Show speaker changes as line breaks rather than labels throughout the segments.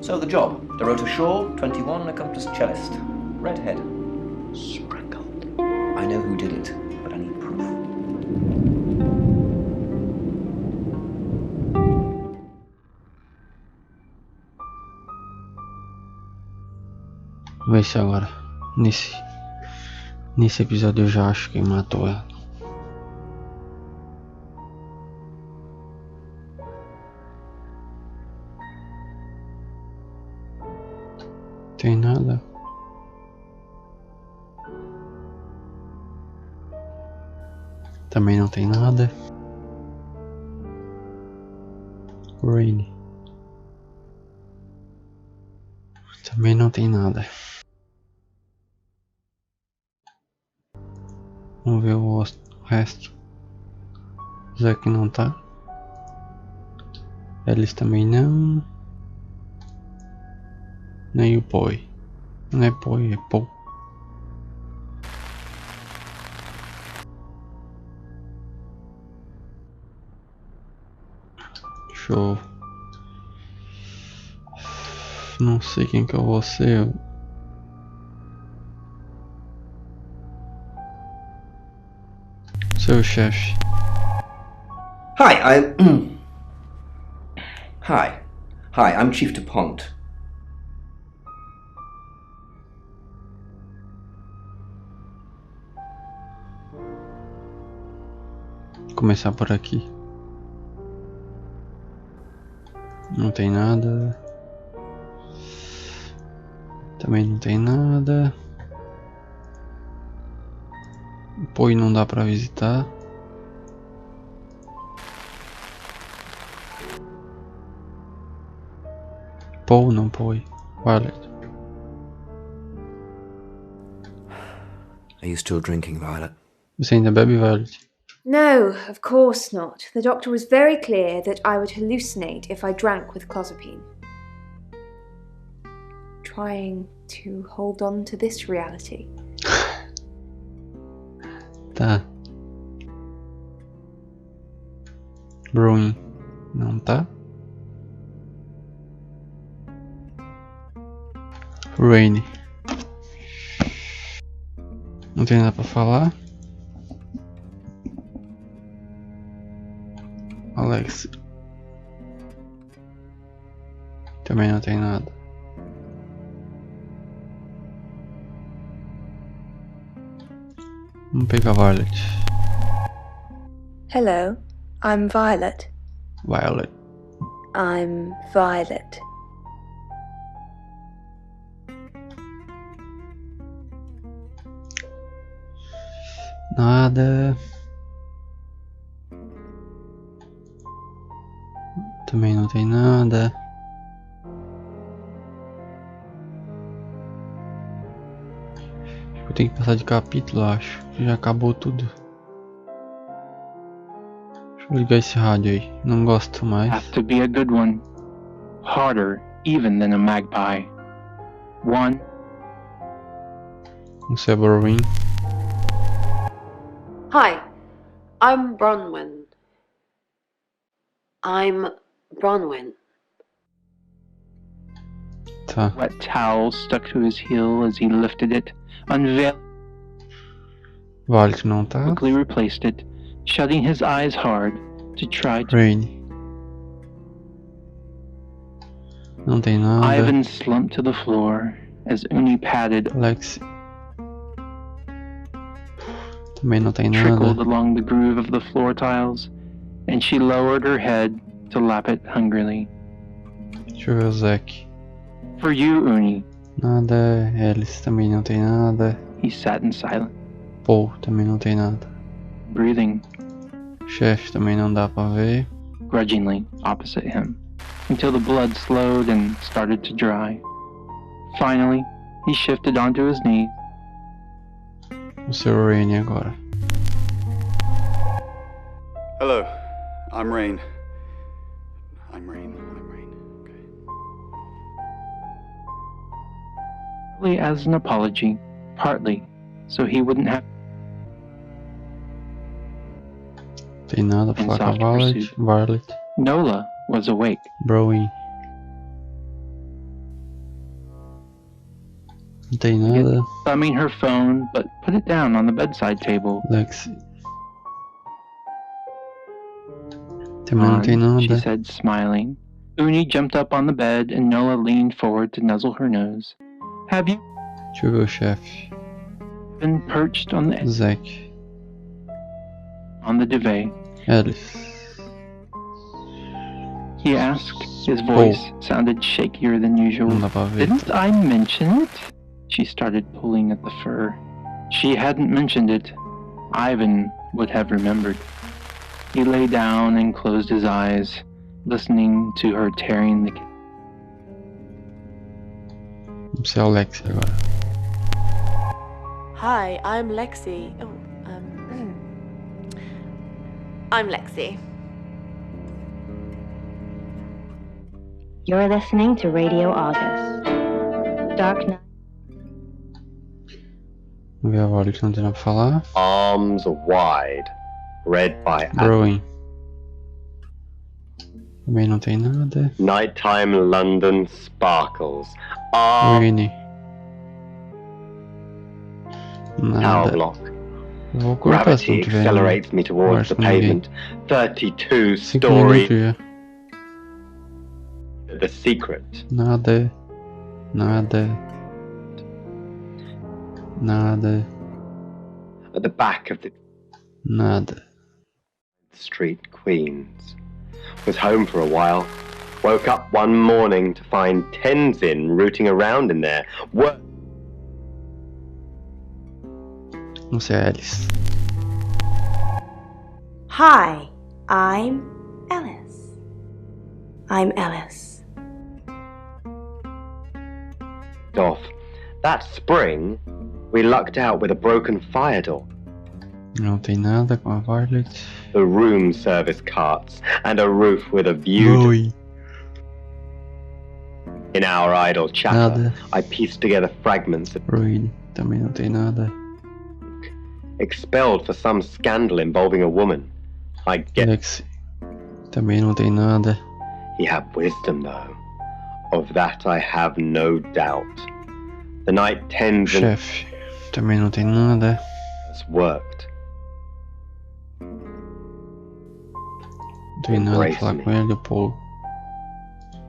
So the job. Dorota Shaw, 21, accomplished cellist. Redhead. Sprinkled. I know who did it, but I need proof.
Vamos ver se agora, nesse episódio eu já acho quem matou ela. Tem nada. Também não tem nada. Rainy. Também não tem nada. Vamos ver o resto. Zack não tá. Eles também não. Nem o Poi. Não é Poi, é Paul. Show. Não sei quem que eu vou ser. Seu chefe.
Hi, Hi, I'm Chief DuPont.
Vou começar por aqui. Não tem nada. Também não tem nada. O Poi não dá pra visitar. Paul não Poi. Violet.
Are you still drinking, Violet?
Você ainda bebe, Violet?
No, of course not. The doctor was very clear that I would hallucinate if I drank with clozapine. Trying to hold on to this reality.
Tá. Brewing não tá. Rainy. Não tem nada pra falar. Alex. Também não tem nada. Vamos pegar Violet.
Hello, I'm Violet.
Violet.
I'm Violet.
Nada. Também não tem nada. Eu tenho que passar de capítulo, acho. Já acabou tudo. Deixa eu ligar esse rádio aí. Não gosto mais.
Have to be a good one. Harder even than a magpie. One.
Não sei, Borwin.
Hi, I'm Bronwyn. I'm Bronwyn.
Tá.
Wet towel stuck to his heel as he lifted it, unveiled,
Violet não tá.
quickly replaced it, shutting his eyes hard to try to.
Rainy. Não tem nada.
Ivan slumped to the floor as Uni patted,
Alex. Também não tem
trickled
nada.
along the groove of the floor tiles, and she lowered her head to lap it hungrily.
Deixa eu ver o Zack.
For you, Uni.
Nada. Alice também não tem nada.
He sat in silence,
Paul também não tem nada.
breathing
Chefe também não dá pra ver.
grudgingly opposite him, until the blood slowed and started to dry. Finally, he shifted onto his knees,
O seu Rainy agora.
Hello, I'm Rain. I'm Rain. Okay.
partly as an apology, partly so he wouldn't have
Tem nada pra
In
falar com a
soft
Violet.
pursuit.
Violet.
Nola was awake.
Browing. Não tem nada.
thumbing her phone, but put it down on the bedside table.
Lexi. Também não tem
On, she
nada.
said, smiling. Uni jumped up on the bed and Noah leaned forward to nuzzle her nose. Have you
Deixa eu ver o chefe.
been perched on the
Zack.
duvet?
Alice.
He asked. His voice sounded shakier than usual.
Não dá pra ver.
Didn't I mention it? She started pulling at the fur. She hadn't mentioned it. Ivan would have remembered. He lay down and closed his eyes, listening to her tearing the...
Vamos ser o Lexi agora.
Hi, I'm Lexi. I'm Lexi.
You're listening to Radio August. Dark Night.
Vamos ver a voz que não tem nada pra falar.
Arms Wide, read by
Growing. Também não tem nada.
Nighttime London Sparkles.
Rainy.
Power
Nada.
Block.
Eu vou cortar se não
Gravity
tiver.
accelerates me towards the
Conversa com ninguém.
pavement. 32
5
story.
minutos já.
The Secret.
Nada. Nada. Nada.
At the back of the
Nada.
street, Queens. Was home for a while. Woke up one morning to find Tenzin rooting around in there.
Vamos ser Alice.
Hi, I'm Alice. I'm Alice.
Off. That spring, we lucked out with a broken fire door.
Não tem nada com a Violet.
The room service carts, and a roof with a view.
Oi.
In our idle chatter,
Nada.
I pieced together fragments of
Ruin. Também não tem nada.
expelled for some scandal involving a woman. I get
Lexi. Também não tem nada.
he had wisdom though. Of that I have no doubt. The night Tenzin
Chefe. Também não tem nada.
has worked.
Não tem nada pra falar com ele, Paul.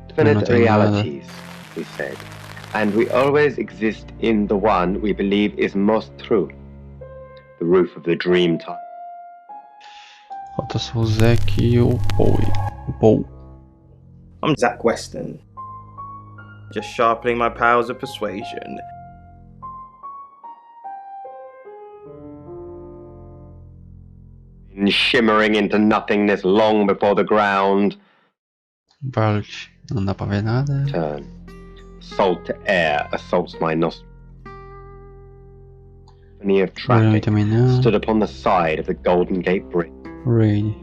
Infinite
Não tem nada.
realities, we said. And we always exist in the one we believe is most true. The roof of the dream time.
Falta só o Zack e o Paul. O Paul.
I'm Zach Weston. Just sharpening my powers of persuasion.
Shimmering into nothingness long before the ground.
Violet. Não dá pra ver nada.
Turn. Salt air assaults my nostrils. Of
Ruin
traffic
também não.
stood upon the side of the Golden Gate Bridge.
Rain.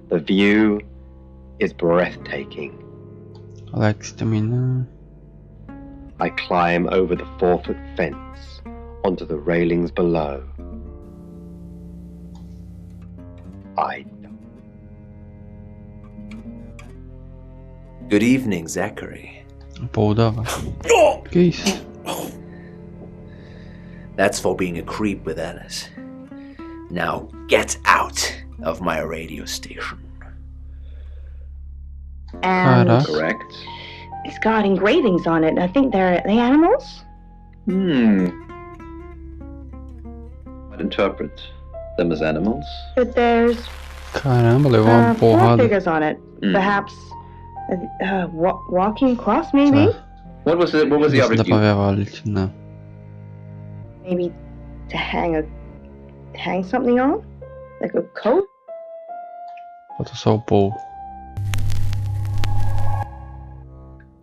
The view is breathtaking.
Alex também não.
I climb over the 4-foot fence onto the railings below.
Good evening, Zachary.
O Paul dava. Que isso?
That's for being a creep with Alice. Now get out of my radio station.
And
Caraca.
Correct.
it's got engravings on it. I think they're they animals?
I'd interpret them as animals.
But there's
Caramba, levou uma
four
porrada.
figures on it. Perhaps walking across, maybe?
Tá.
What was the
Não dá
object
pra ver a Violet, não.
Maybe to hang something on? Like a coat?
Falta só o Paul.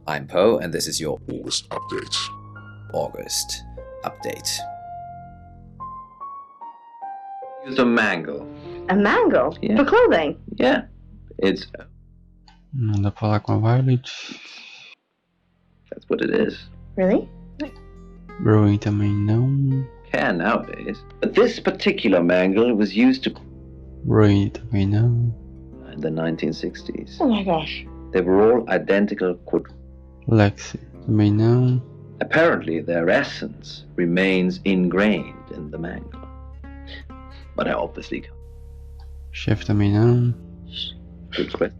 I'm Poe, and this is your August update. August update.
Used a mangle.
A mango?
Yeah.
For clothing?
Yeah. It's
Não dá pra falar com a Violet.
that's what it is.
Really?
Ruin também não.
Can nowadays. But this particular mangle was used to
Ruin também não.
in the 1960s.
Oh my gosh.
They were all identical
Lexi também não.
Apparently, their essence remains ingrained in the manga. But I obviously can't.
Chefe também não.
Good question.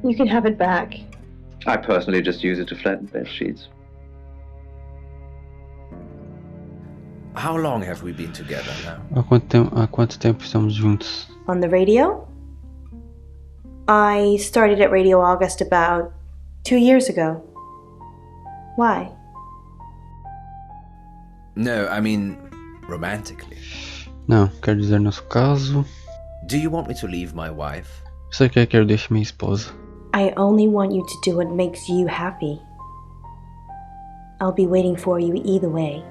You can have it back.
I personally just use it to flatten bed sheets.
How long have we been together now?
Há quanto tempo estamos juntos?
On the radio? I started at Radio August about 2 years ago. Why?
No, I mean romantically.
Não, quero dizer nosso caso.
Do you want me to leave my wife?
Você quer que eu deixe minha esposa?
I only want you to do what makes you happy. I'll be waiting for you either way.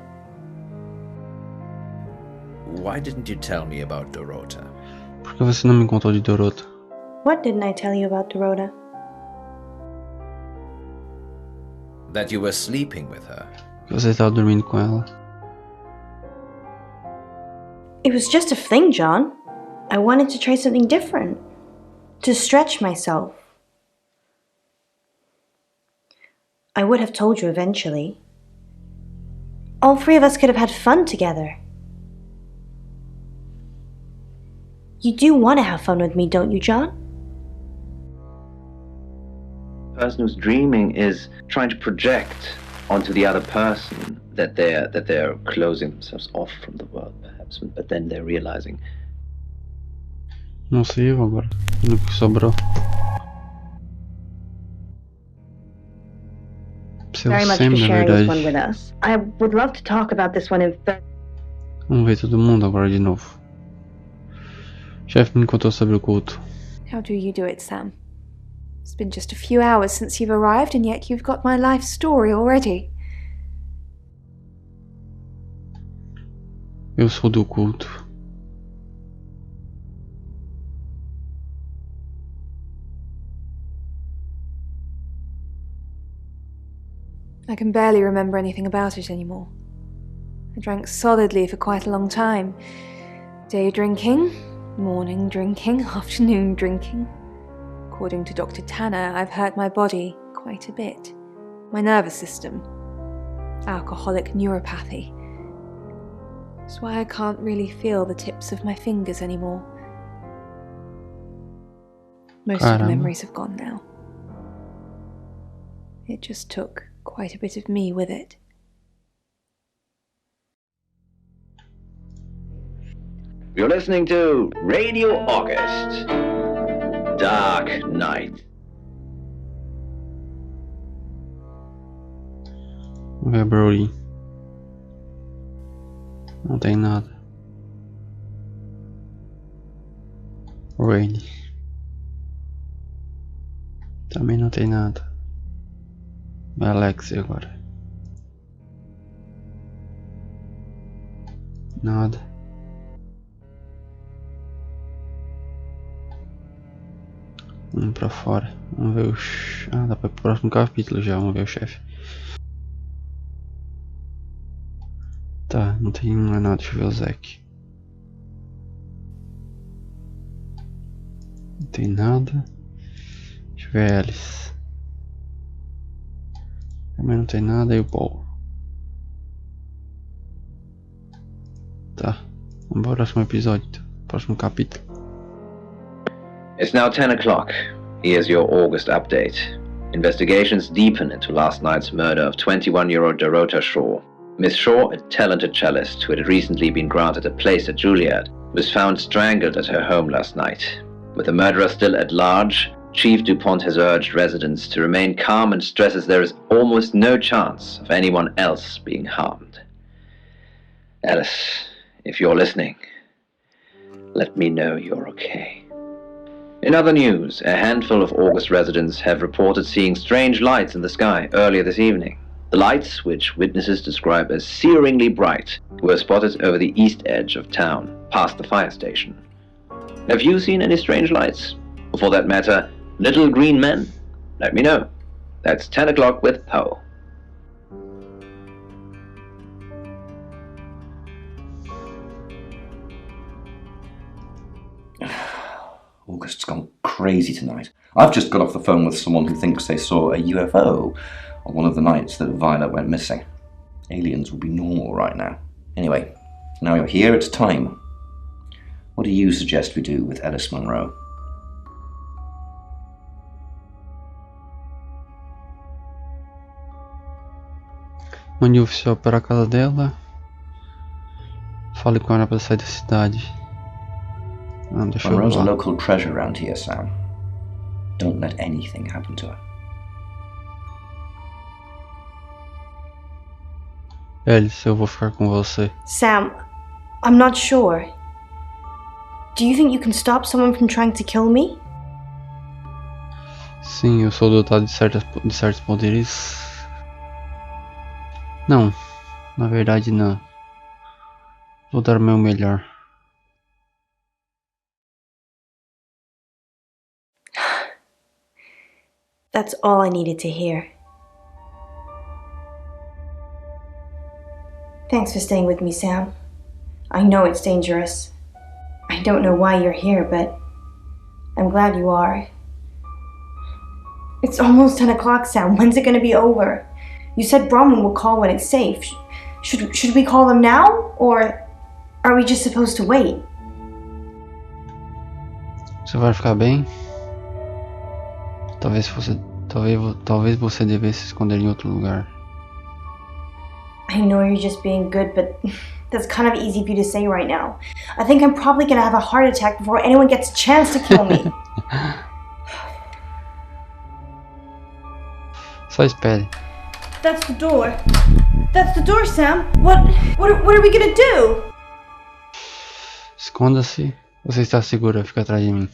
Why didn't you tell me about Dorota?
Por que você não me contou de Dorota?
What didn't I tell you about Dorota?
That you were sleeping with her.
Que você estava dormindo com ela?
It was just a fling, John. I wanted to try something different. To stretch myself. I would have told you eventually. All three of us could have had fun together. You do want to have fun with me, don't you, John?
The person who's dreaming is trying to project onto the other person that they're closing themselves off from the world, perhaps, but then they're realizing.
Não sei eu agora. No que sobrou.
Very much for sharing this one with us. I would love to talk about this one in.
Vamos ver todo mundo agora de novo. O chefe me contou sobre o culto.
How do you do it, Sam? It's been just a few hours since you've arrived, and yet you've got my life story already.
Eu sou do culto.
I can barely remember anything about it anymore. I drank solidly for quite a long time. Day drinking, morning drinking, afternoon drinking. According to Dr. Tanner, I've hurt my body quite a bit. My nervous system. Alcoholic neuropathy. That's why I can't really feel the tips of my fingers anymore. Most of the memories have gone now. It just took quite a bit of me with it.
You're listening to Radio August. Dark Night.
Vamos ver Brody. Não tem nada. Rainy. Também não tem nada. Alexia agora. Nada. Vamos pra fora. Vamos ver o... Ah, dá pra ir pro próximo capítulo já. Vamos ver o chefe. Tá, não tem mais nada. Deixa eu ver o Zack. Não tem nada. Deixa eu ver a Alice. Também não tem nada. E o Paul. Tá. Vamos pro próximo episódio. Próximo capítulo.
It's now 10 o'clock. Here's your August update. Investigations deepen into last night's murder of 21-year-old Dorota Shaw. Miss Shaw, a talented cellist who had recently been granted a place at Juilliard, was found strangled at her home last night. With the murderer still at large, Chief DuPont has urged residents to remain calm and stresses there is almost no chance of anyone else being harmed. Alice, if you're listening, let me know you're okay. In other news, a handful of August residents have reported seeing strange lights in the sky earlier this evening. The lights, which witnesses describe as searingly bright, were spotted over the east edge of town, past the fire station. Have you seen any strange lights? Or for that matter, little green men? Let me know. That's 10 o'clock with Poe.
August's gone crazy tonight. I've just got off the phone with someone who thinks they saw a UFO on one of the nights that Violet went missing. Aliens would be normal right now. Anyway, now you're here, it's time. What do you suggest we do with Alice Munro?
Mande o oficial para a casa dela. Fale com ela para sair da cidade. Deixa eu
Munro's a
lá.
local treasure around here, Sam. Don't let anything happen to her.
Alice, eu vou ficar com você.
Sam, I'm not sure. Do you think you can stop someone from trying to kill me?
Sim, eu sou dotado de certos poderes. Não, na verdade não. Vou dar o meu melhor.
That's all I needed to hear. Thanks for staying with me, Sam. I know it's dangerous. I don't know why you're here, but I'm glad you are. It's almost 10 o'clock, Sam. When's it gonna be over? You said Bronwyn will call when it's safe. Should we call him now? Or are we just supposed to wait?
Você vai ficar bem? Talvez você devesse se esconder em outro lugar.
I know you're just being good, but that's kind of easy for you to say right now. I think I'm probably gonna have a heart attack before anyone gets a chance to kill me.
Só espere.
That's the door. That's the door, Sam. What are we gonna do?
Esconda-se. Você está segura, fica atrás de mim.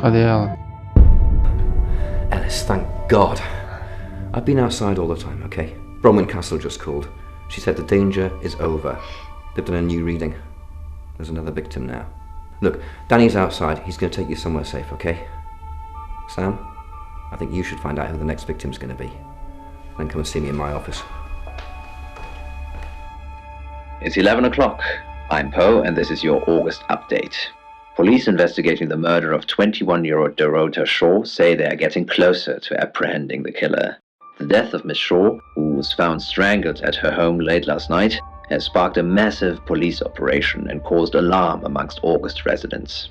Cadê ela?
Alice, thank God. I've been outside all the time, okay? Bronwyn Castle just called. She said the danger is over. They've done a new reading. There's another victim now. Look, Danny's outside. He's going to take you somewhere safe, okay? Sam, I think you should find out who the next victim's going to be. Then come and see me in my office.
It's 11 o'clock. I'm Poe, and this is your August update. Police investigating the murder of 21-year-old Dorota Shaw say they are getting closer to apprehending the killer. The death of Miss Shaw, who was found strangled at her home late last night, has sparked a massive police operation and caused alarm amongst August residents.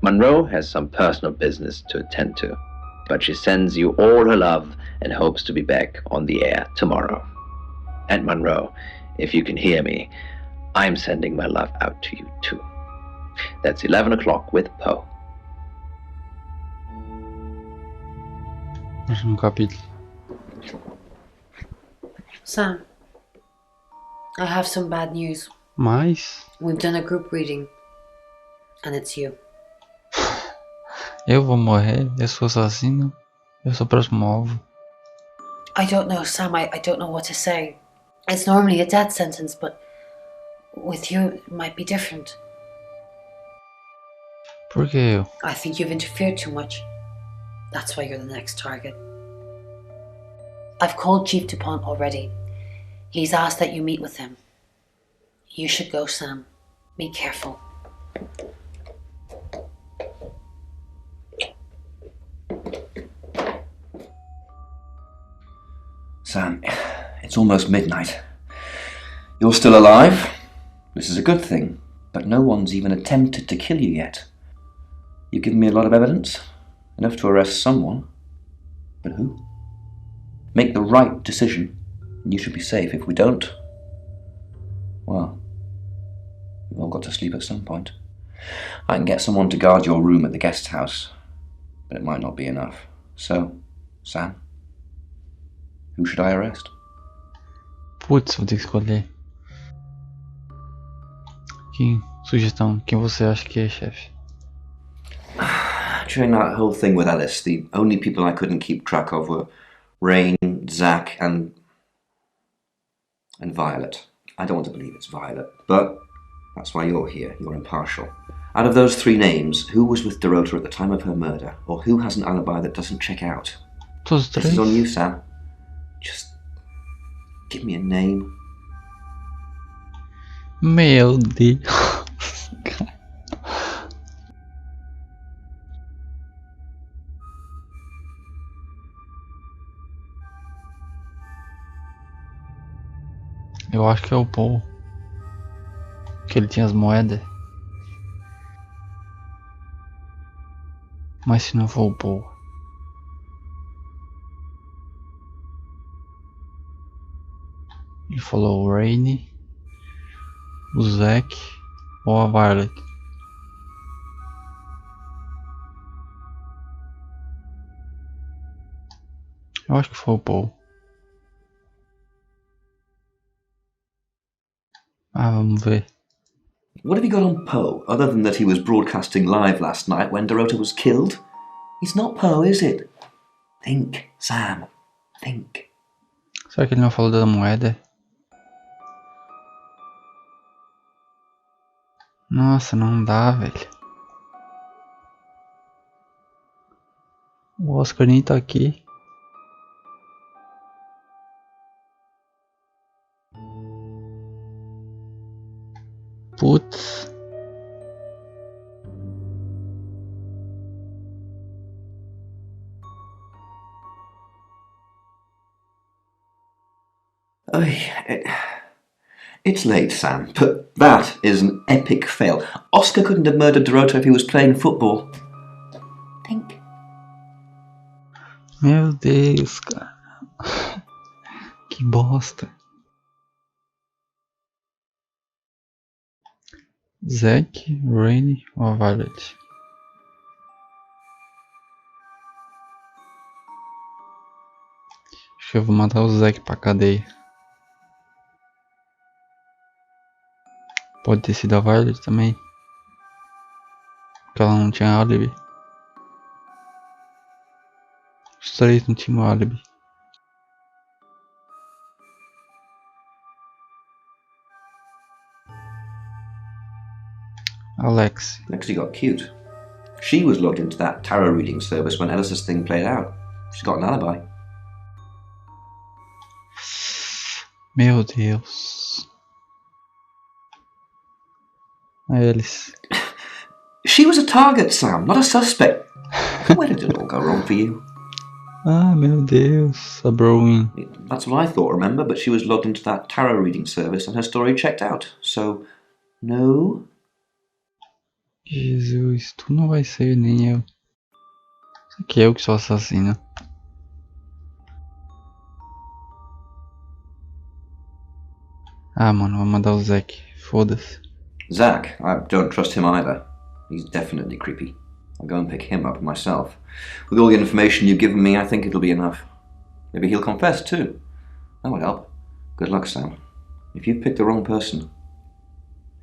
Munro has some personal business to attend to, but she sends you all her love and hopes to be back on the air tomorrow. And Munro, if you can hear me, I'm sending my love out to you too. That's 11 o'clock with Poe.
Próximo capítulo.
Sam, I have some bad news.
Mais?
We've done a group reading, and it's you.
Eu vou morrer? Eu sou assassino? Eu sou o próximo alvo?
I don't know, Sam. I don't know what to say. It's normally a death sentence, but with you, it might be different.
Por que eu?
I think you've interfered too much. That's why you're the next target. I've called Chief DuPont already. He's asked that you meet with him. You should go, Sam. Be careful.
Sam, it's almost midnight. You're still alive. This is a good thing, but no one's even attempted to kill you yet. You've given me a lot of evidence, enough to arrest someone. But who? Make the right decision, and you should be safe. If we don't, well, we've all got to sleep at some point. I can get someone to guard your room at the guest house, but it might not be enough. So, Sam, who should I arrest?
Putz, vou ter que escolher. Sugestão, quem você acha que é chefe?
during that whole thing with Ellis, the only people I couldn't keep track of were Rain, Zach, and Violet. I don't want to believe it's Violet, but that's why you're here. You're impartial. Out of those three names, who was with Dorota at the time of her murder, or who has an alibi that doesn't check out? This is on you, Sam. Just give me a name.
Meu Deus. Eu acho que é o Paul. Que ele tinha as moedas. Mas se não for o Paul. Ele falou o Rainy, o Zack ou a Violet. Eu acho que foi o Paul. Ah, vamos ver.
What have you got on Poe, other than that he was broadcasting live last night when Dorota was killed? It's not Poe, is it? Think, Sam. Think.
Será que ele não falou da moeda? Nossa, não dá, velho. O Oscar nem tá aqui. Putz.
It's late, Sam, but that is an epic fail. Oscar couldn't have murdered Dorota if he was playing football. Think.
Meu Deus, cara. Que bosta. Zack, Rainy ou a Violet? Acho que eu vou mandar o Zack pra cadeia. Pode ter sido a Violet também. Porque ela não tinha álibi. Os três não tinham álibi.
Lexi got cute. She was logged into that tarot reading service when Ellis's thing played out. She's got an alibi.
Meu Deus. A Alice.
She was a target, Sam, not a suspect. Where did it all go wrong for you?
Ah, meu Deus. A Browning.
That's what I thought, remember? But she was logged into that tarot reading service and her story checked out. So, no?
Jesus, tu não vai ser nem eu. Isso aqui é eu que sou assassino. Ah, mano, vou mandar o Zack. Foda-se.
Zach, I don't trust him either. He's definitely creepy. I'll go and pick him up myself. With all the information you've given me, I think it'll be enough. Maybe he'll confess too. That would help. Good luck, Sam. If you've picked the wrong person,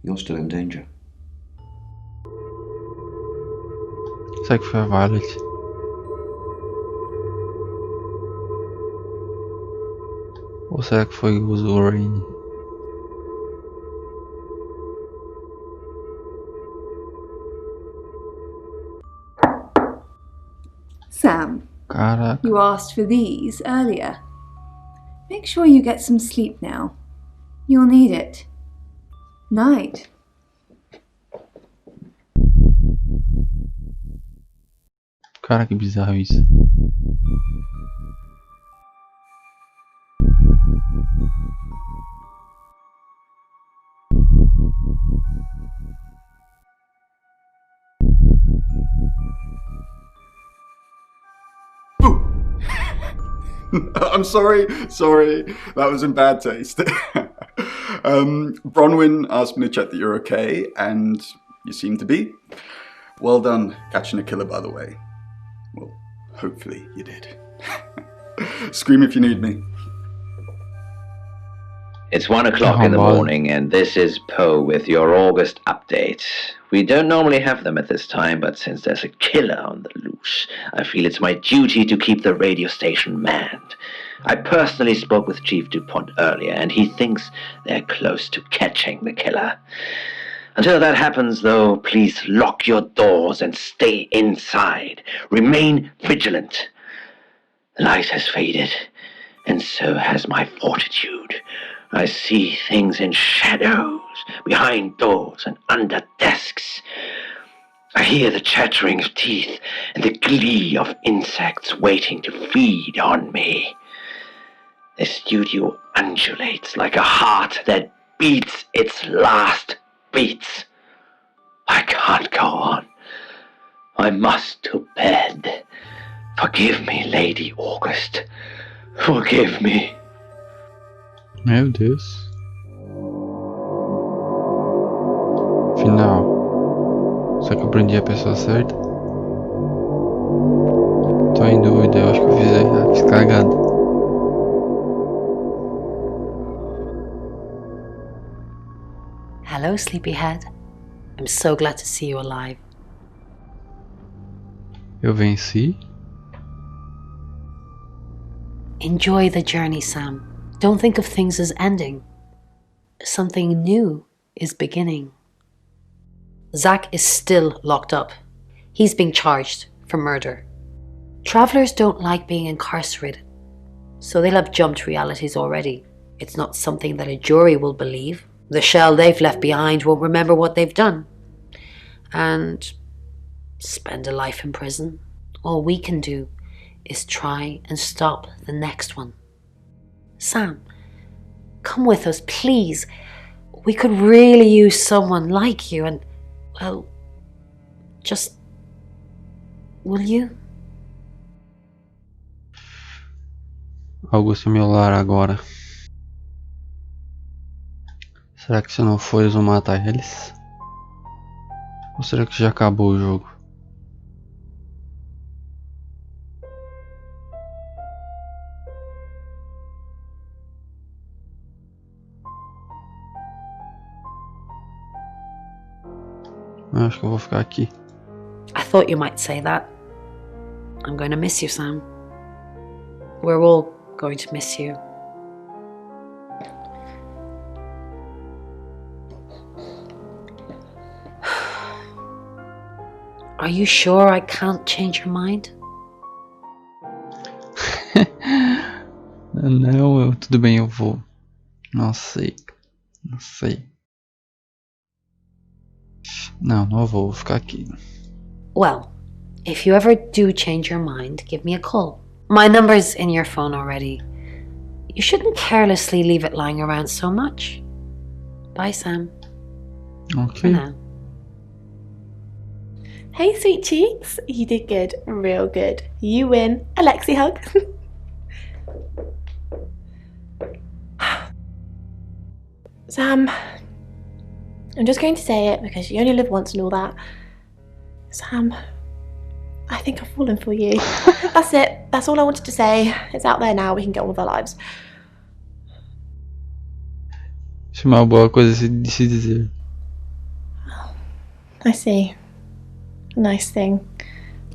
you're still in danger.
Será que foi a Violet? Ou será que foi o Rain?
Sam,
Caraca.
you asked for these earlier. Make sure you get some sleep now. You'll need it. Night.
Cara, que bizarro isso.
I'm sorry, that was in bad taste. Bronwyn asked me to check that you're okay, and you seem to be. Well done catching a killer, by the way. Well, hopefully you did. Scream if you need me.
It's 1 o'clock in the morning, and this is Poe with your August update. We don't normally have them at this time, but since there's a killer on the loose, I feel it's my duty to keep the radio station manned. I personally spoke with Chief DuPont earlier, and he thinks they're close to catching the killer. Until that happens, though, please lock your doors and stay inside. Remain vigilant. The light has faded, and so has my fortitude. I see things in shadows, behind doors and under desks. I hear the chattering of teeth and the glee of insects waiting to feed on me. The studio undulates like a heart that beats its last beats. I can't go on. I must to bed. Forgive me, Lady August. Forgive me.
Meu Deus. Final. Será que eu prendi a pessoa certa? Tô em dúvida, eu acho que eu fiz errado, fiz cagada.
Hello, sleepyhead. I'm so glad to see you alive.
Eu venci?
Enjoy the journey, Sam. Don't think of things as ending. Something new is beginning. Zach is still locked up. He's being charged for murder. Travelers don't like being incarcerated, so they'll have jumped realities already. It's not something that a jury will believe. The shell they've left behind won't remember what they've done. And spend a life in prison. All we can do is try and stop the next one. Sam, come with us, please. We could really use someone like you and, well, just... will you?
Augusto é meu lar agora. Será que se eu não for eles vão matar eles? Ou será que já acabou o jogo? Eu acho que eu vou ficar aqui.
I thought you might say that. I'm going to miss you, Sam. We're all going to miss you. Are you sure I can't change your mind?
Não, tudo bem, eu vou. Não sei. Não sei. Não vou ficar aqui.
Well, if you ever do change your mind, give me a call. My number's in your phone already. You shouldn't carelessly leave it lying around so much. Bye, Sam.
Okay.
For now.
Hey, sweet cheeks. You did good. Real good. You win. A Lexi hug. Sam, I'm just going to say it because you only live once and all that. Sam, I think I've fallen for you. That's it. That's all I wanted to say. It's out there now. We can get on with our lives.
Isso é uma boa coisa de se dizer.
I see. Nice thing.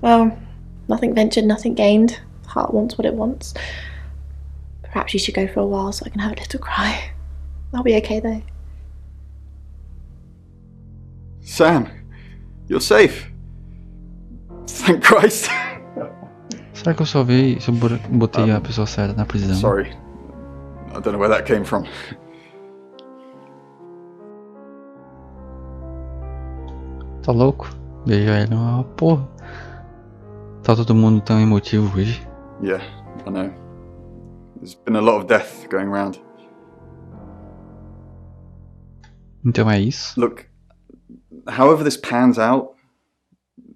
Well, nothing ventured, nothing gained. The heart wants what it wants. Perhaps you should go for a while so I can have a little cry. I'll be okay though.
Sam, you're safe. Thank Christ.
Será que eu salvei se eu botei a pessoa certa na prisão?
Sorry. I don't know where that came from.
Tá louco? Beijar ele é uma porra. Tá todo mundo tão emotivo hoje.
Yeah, I know. There's been a lot of death going around.
Então é isso.
Look, however this pans out,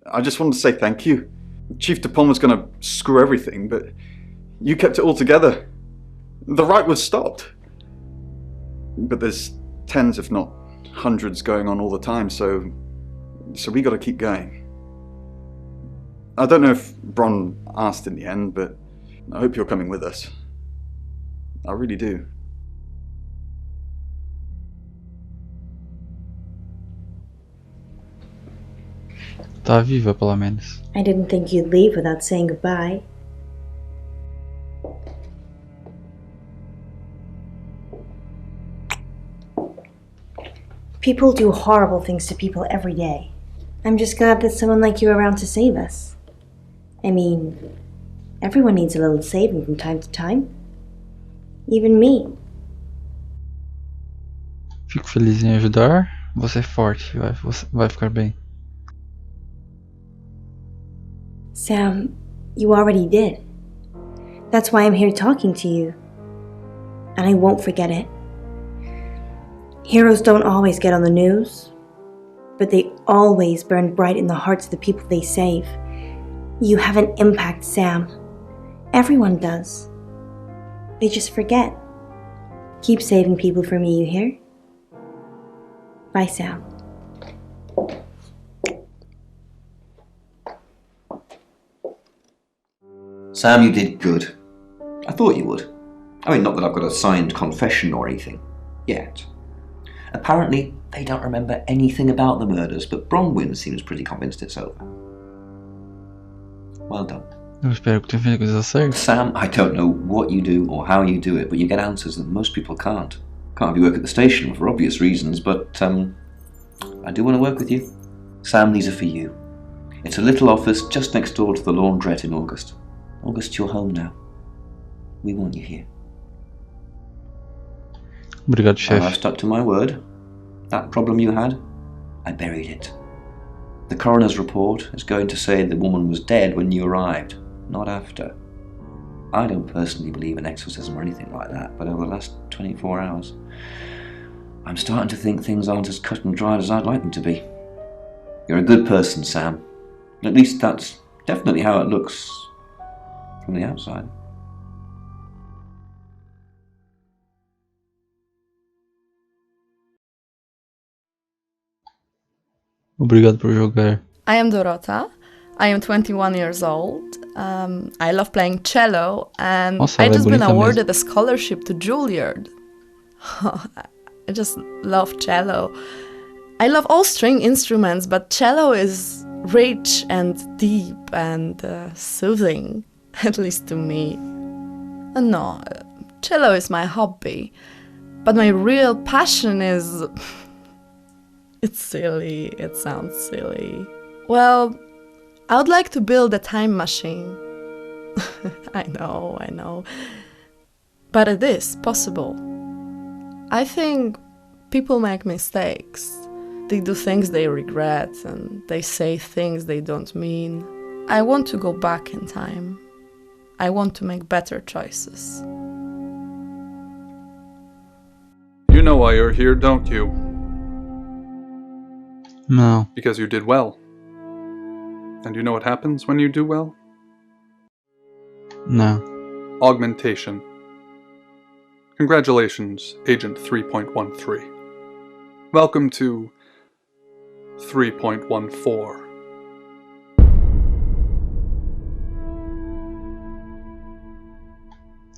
I just wanted to say thank you. Chief DuPont was going to screw everything, but you kept it all together. The riot was stopped. But there's tens, if not hundreds, going on all the time, so we got to keep going. I don't know if Bron asked in the end, but I hope you're coming with us. I really do.
Tá viva, pelo menos.
I didn't think you'd leave without saying goodbye. People do horrible things to people every day. I'm just glad there's someone like you around to save us. I mean, everyone needs a little saving from time to time. Even me.
Fico feliz em ajudar. Você é forte, vai ficar bem.
Sam, you already did. That's why I'm here talking to you. And I won't forget it. Heroes don't always get on the news, but they always burn bright in the hearts of the people they save. You have an impact, Sam. Everyone does. They just forget. Keep saving people for me, you hear? Bye, Sam.
Sam, you did good. I thought you would. I mean, not that I've got a signed confession or anything. Yet. Apparently, they don't remember anything about the murders, but Bronwyn seems pretty convinced it's over. Well done.
Eu espero que tenha feito a coisa certa.
Sam, I don't know what you do or how you do it, but you get answers that most people can't. Can't have you work at the station for obvious reasons, but I do want to work with you. Sam, these are for you. It's a little office just next door to the laundrette in August. August, you're home now. We want you here.
Obrigado, chefe.
I've stuck to my word. That problem you had, I buried it. The coroner's report is going to say the woman was dead when you arrived, not after. I don't personally believe in exorcism or anything like that, but over the last 24 hours, I'm starting to think things aren't as cut and dried as I'd like them to be. You're a good person, Sam. At least that's definitely how it looks from the outside.
Obrigado por jogar.
I am Dorota. I am 21 years old. I love playing cello, and
Nossa,
I just been
bonita
awarded a scholarship to Juilliard. I just love cello. I love all string instruments, but cello is rich and deep and soothing, at least to me. No, cello is my hobby, but my real passion is... It's silly, it sounds silly. Well, I would like to build a time machine. I know. But it is possible. I think people make mistakes. They do things they regret and they say things they don't mean. I want to go back in time. I want to make better choices.
You know why you're here, don't you?
No.
Because you did well. And you know what happens when you do well?
No.
Augmentation. Congratulations, Agent 3.13. Welcome to 3.14.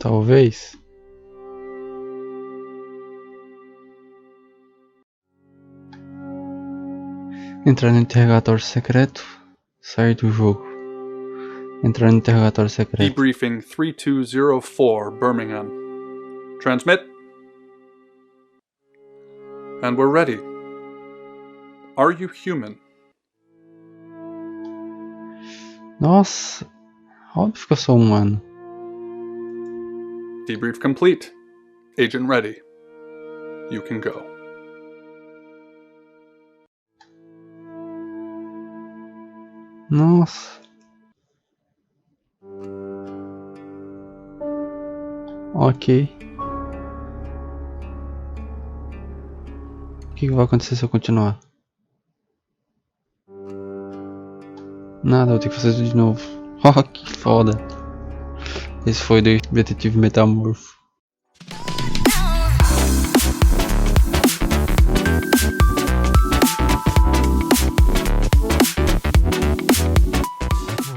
Talvez. Entrar no interrogatório secreto, sair do jogo. Entrar no interrogatório secreto.
Debriefing 3204, Birmingham. Transmit. And we're ready. Are you human?
Nossa, óbvio que eu sou humano.
Debrief complete. Agent ready. You can go.
Nossa. Ok. O que vai acontecer se eu continuar? Nada, eu vou ter que fazer isso de novo. Oh, que foda. Esse foi o detetive metamorfo.